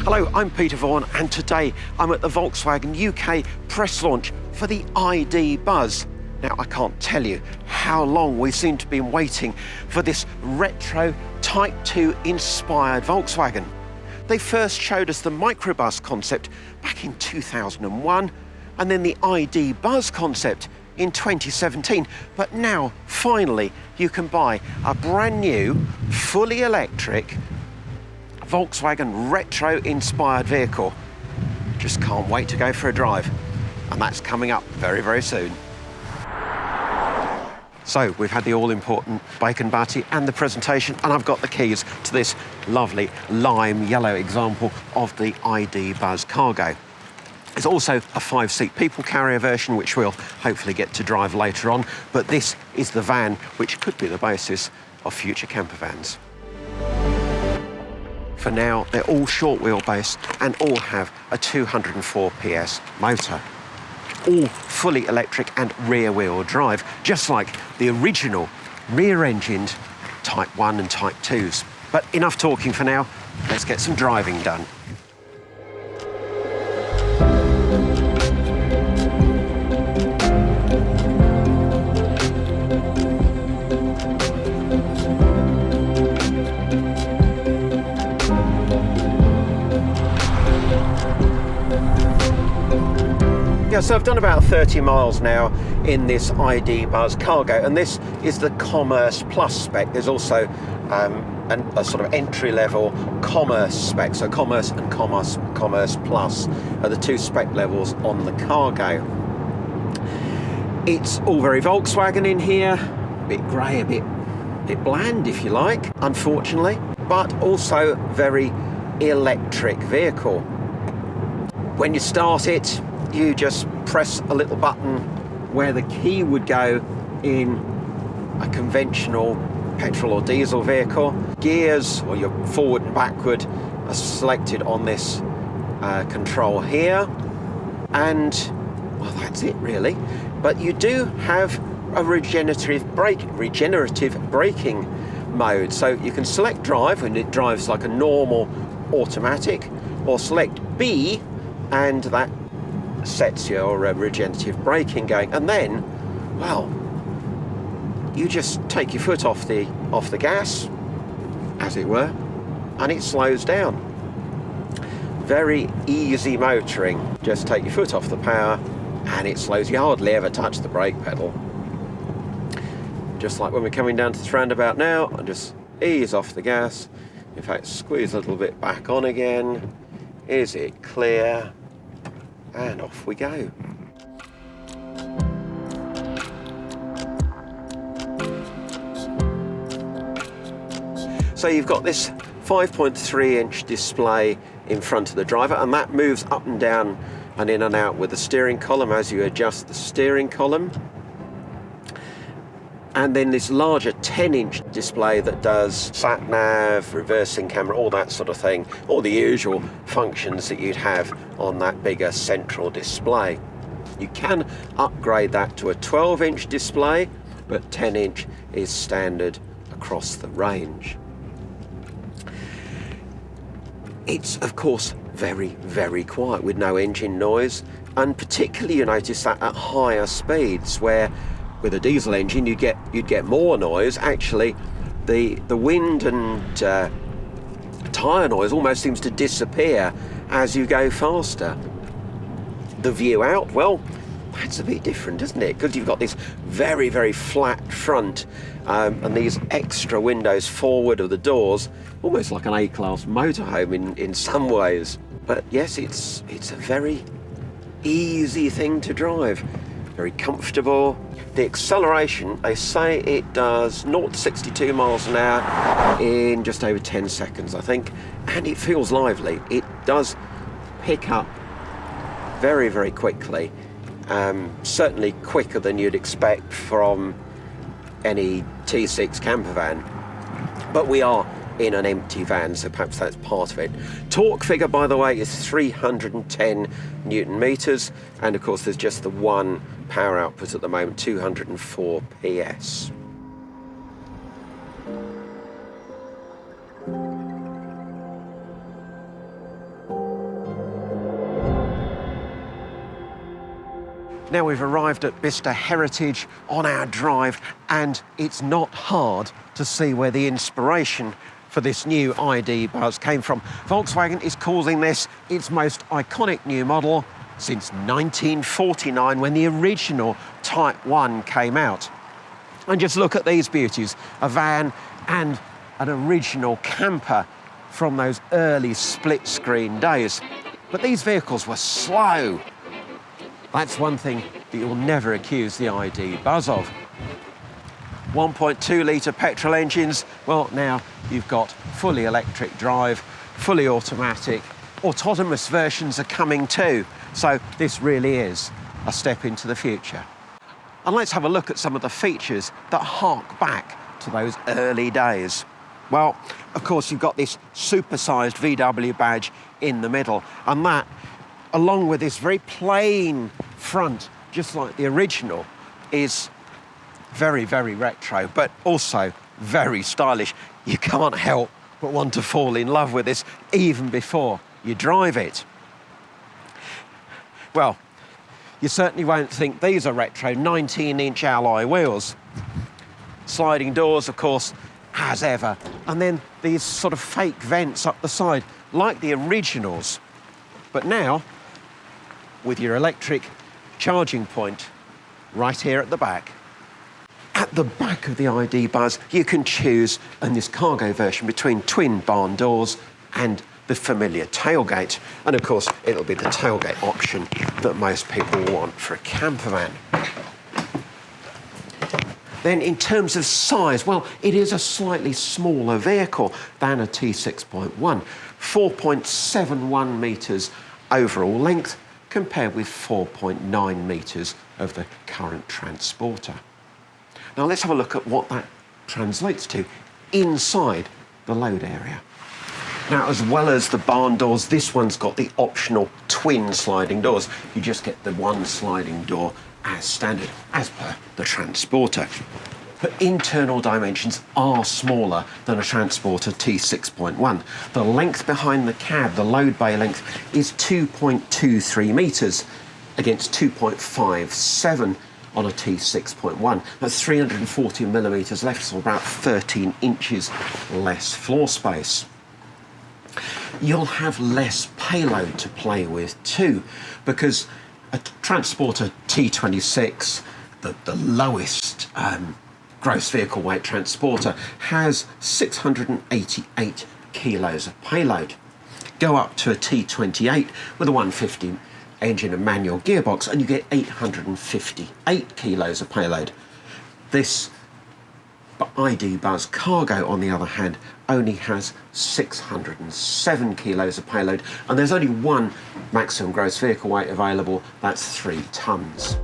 Hello, I'm Peter Vaughan, and today I'm at the Volkswagen UK press launch for the id.buzz. Now, I can't tell you how long we seem to have been waiting for this retro Type 2 inspired Volkswagen. They first showed us the microbus concept back in 2001, and then the id.buzz concept in 2017. But now, finally, you can buy a brand new, fully electric Volkswagen retro-inspired vehicle. Just can't wait to go for a drive. And that's coming up very, very soon. So we've had the all-important bacon butty and the presentation, and I've got the keys to this lovely lime yellow example of the id.buzz Cargo. There's also a 5-seat people carrier version, which we'll hopefully get to drive later on, but this is the van which could be the basis of future campervans. For now, they're all short wheelbase and all have a 204 PS motor. All fully electric and rear wheel drive, just like the original rear-engined Type 1 and Type 2s. But enough talking for now, let's get some driving done. So I've done about 30 miles now in this id.buzz Cargo, and this is the Commerce Plus spec. There's also a sort of entry-level Commerce spec, so Commerce and Commerce Plus are the two spec levels on the Cargo. It's all very Volkswagen in here, a bit grey, a bit bland if you like, unfortunately, but also very electric vehicle. When you start it, you just press a little button where the key would go in a conventional petrol or diesel vehicle. Gears, or your forward and backward, are selected on this control here. And, well, that's it really. But you do have a regenerative braking mode. So you can select drive when it drives like a normal automatic, or select B, and that sets your regenerative braking going, and then, well, you just take your foot off the gas, as it were, and it slows down. Very easy motoring. Just take your foot off the power and it slows. You hardly ever touch the brake pedal. Just like when we're coming down to this roundabout now, I just ease off the gas. In fact, squeeze a little bit back on again. Is it clear? And off we go. So you've got this 5.3-inch display in front of the driver, and that moves up and down and in and out with the steering column as you adjust the steering column. And then this larger 10-inch display that does sat-nav, reversing camera, all that sort of thing, all the usual functions that you'd have on that bigger central display. You can upgrade that to a 12-inch display, but 10-inch is standard across the range. It's, of course, very, very quiet with no engine noise, and particularly you notice that at higher speeds, where with a diesel engine you'd get more noise. Actually, the wind and tyre noise almost seems to disappear as you go faster. The view out, well, that's a bit different, isn't it? Because you've got this very, very flat front and these extra windows forward of the doors, almost like an A-class motorhome in some ways. But yes, it's a very easy thing to drive. Very comfortable. The acceleration, they say it does 0 to 62 miles an hour in just over 10 seconds, I think, and it feels lively. It does pick up very, very quickly, certainly quicker than you'd expect from any T6 campervan, but we are in an empty van, so perhaps that's part of it. Torque figure, by the way, is 310 Newton meters, and of course there's just the one power output at the moment, 204 PS. Now we've arrived at Bicester Heritage on our drive, and it's not hard to see where the inspiration for this new id.buzz came from. Volkswagen is calling this its most iconic new model since 1949, when the original Type 1 came out. And just look at these beauties, a van and an original camper from those early split-screen days. But these vehicles were slow. That's one thing that you'll never accuse the id.buzz of. 1.2 litre petrol engines, well, now you've got fully electric drive, fully automatic, autonomous versions are coming too. So this really is a step into the future. And let's have a look at some of the features that hark back to those early days. Well, of course, you've got this supersized VW badge in the middle, and that, along with this very plain front, just like the original, is very, very retro, but also very stylish. You can't help but want to fall in love with this even before you drive it. Well, you certainly won't think these are retro. 19-inch alloy wheels. Sliding doors, of course, as ever. And then these sort of fake vents up the side, like the originals. But now, with your electric charging point right here at the back. At the back of the id.buzz, you can choose, in this cargo version, between twin barn doors and the familiar tailgate. And of course, it'll be the tailgate option that most people want for a campervan. Then in terms of size, well, it is a slightly smaller vehicle than a T6.1. 4.71 metres overall length, compared with 4.9 metres of the current Transporter. Now let's have a look at what that translates to inside the load area. Now, as well as the barn doors, this one's got the optional twin sliding doors. You just get the one sliding door as standard, as per the Transporter. But internal dimensions are smaller than a Transporter T6.1. The length behind the cab, the load bay length, is 2.23 metres against 2.57 on a T6.1. That's 340 millimetres left, so about 13 inches less floor space. You'll have less payload to play with too, because a Transporter T26, the lowest gross vehicle weight Transporter, has 688 kilos of payload. Go up to a T28 with a 150 engine and manual gearbox and you get 858 kilos of payload. This id.buzz Cargo, on the other hand, only has 607 kilos of payload, and there's only one maximum gross vehicle weight available, that's 3 tonnes.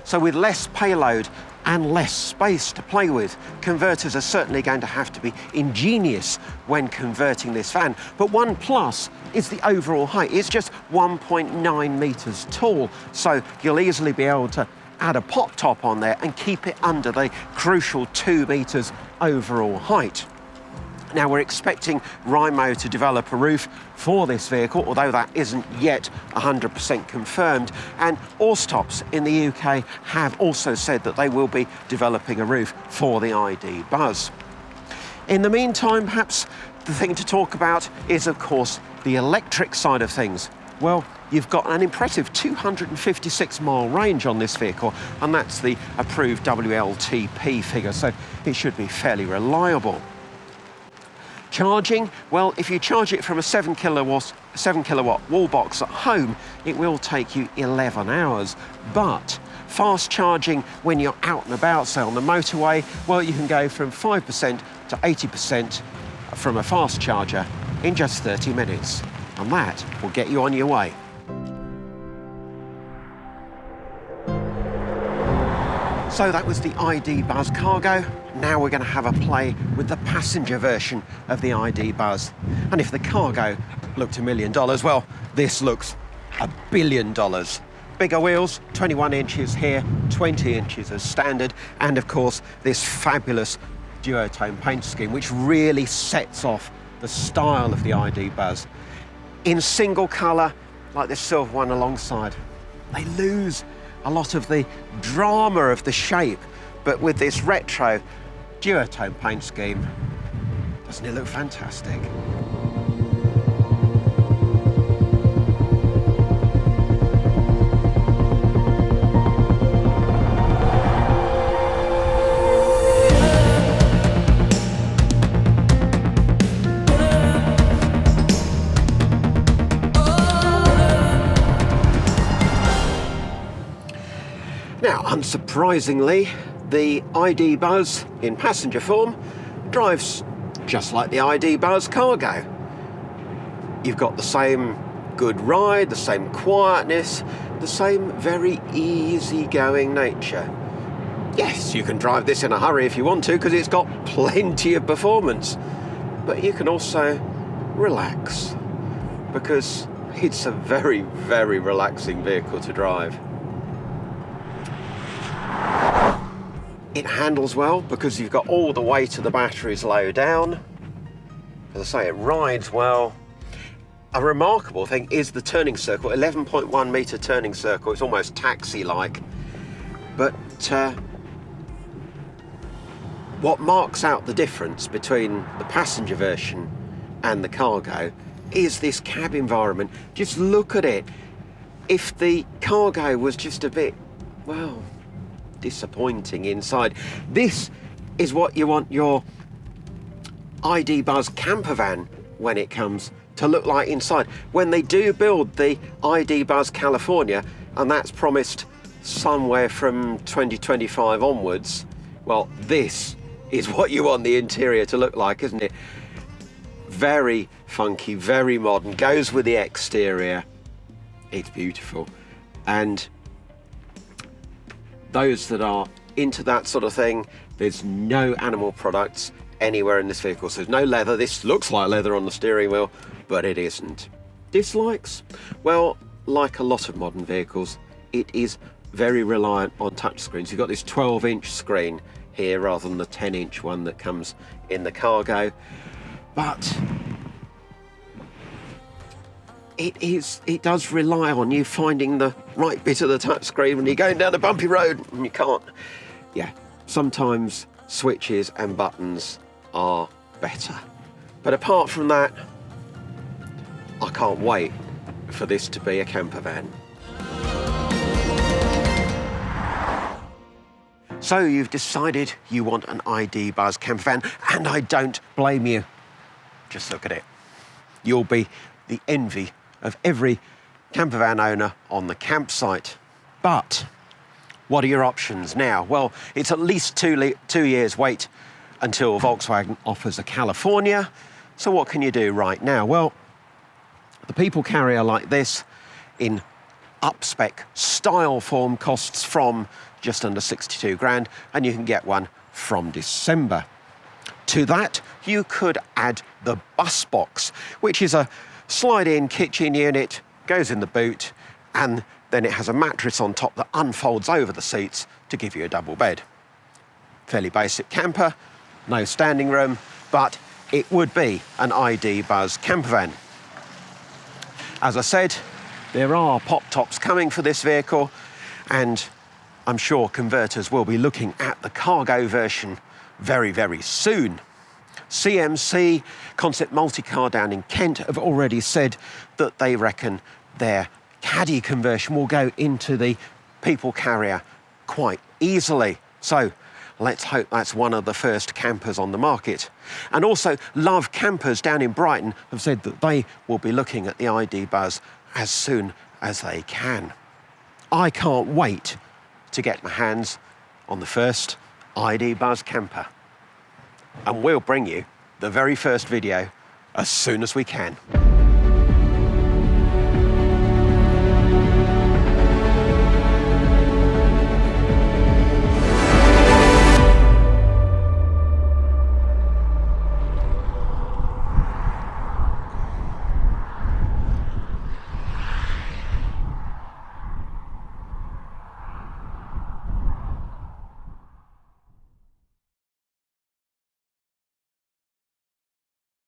So with less payload and less space to play with, converters are certainly going to have to be ingenious when converting this van. But one plus is the overall height. It's just 1.9 metres tall, so you'll easily be able to add a pop top on there and keep it under the crucial 2 metres overall height. Now, we're expecting Rimo to develop a roof for this vehicle, although that isn't yet 100% confirmed. And Austops in the UK have also said that they will be developing a roof for the id.buzz. In the meantime, perhaps the thing to talk about is, of course, the electric side of things. Well, you've got an impressive 256-mile range on this vehicle, and that's the approved WLTP figure, so it should be fairly reliable. Charging, well, if you charge it from a 7 kilowatt wall box at home, it will take you 11 hours. But fast charging when you're out and about, say on the motorway, well, you can go from 5% to 80% from a fast charger in just 30 minutes. And that will get you on your way. So that was the id.buzz Cargo. Now we're going to have a play with the passenger version of the id.buzz. And if the Cargo looked $1 million, well, this looks $1 billion. Bigger wheels, 21 inches here, 20 inches as standard, and of course this fabulous duotone paint scheme, which really sets off the style of the id.buzz. In single colour, like this silver one alongside. they lose a lot of the drama of the shape. But with this retro duotone paint scheme, doesn't it look fantastic? Now, unsurprisingly, the id.buzz in passenger form drives just like the id.buzz cargo. You've got the same good ride, the same quietness, the same very easy-going nature. Yes, you can drive this in a hurry if you want to, because it's got plenty of performance. But you can also relax, because it's a very, very relaxing vehicle to drive. It handles well because you've got all the weight of the batteries low down. As I say, it rides well. A remarkable thing is the turning circle, 11.1 metre turning circle. It's almost taxi-like. But what marks out the difference between the passenger version and the cargo is this cab environment. Just look at it. If the cargo was just a bit, well, disappointing inside, this is what you want your id.buzz Campervan when it comes to look like inside. When they do build the id.buzz California, and that's promised somewhere from 2025 onwards, well, this is what you want the interior to look like, isn't it? Very funky, very modern, goes with the exterior. It's beautiful. And those that are into that sort of thing, there's no animal products anywhere in this vehicle. So there's no leather. This looks like leather on the steering wheel, but it isn't. Dislikes? Well, like a lot of modern vehicles, it is very reliant on touchscreens. You've got this 12-inch screen here rather than the 10-inch one that comes in the cargo. But it does rely on you finding the right bit of the touchscreen when you're going down a bumpy road and you can't. Yeah, sometimes switches and buttons are better. But apart from that, I can't wait for this to be a campervan. So you've decided you want an id.buzz campervan, and I don't blame you. Just look at it. You'll be the envy of every campervan owner on the campsite. But what are your options now? Well, it's at least 2 years wait until Volkswagen offers a California. So what can you do right now? Well, the people carrier like this in up-spec style form costs from just under 62 grand, and you can get one from December. To that, you could add the bus box, which is a slide-in kitchen unit, goes in the boot, and then it has a mattress on top that unfolds over the seats to give you a double bed. Fairly basic camper, no standing room, but it would be an id.buzz campervan. As I said, there are pop-tops coming for this vehicle, and I'm sure converters will be looking at the cargo version very, very soon. CMC, Concept Multicar down in Kent, have already said that they reckon their Caddy conversion will go into the people carrier quite easily. So let's hope that's one of the first campers on the market. And also, Love Campers down in Brighton have said that they will be looking at the id.buzz as soon as they can. I can't wait to get my hands on the first id.buzz camper. And we'll bring you the very first video as soon as we can.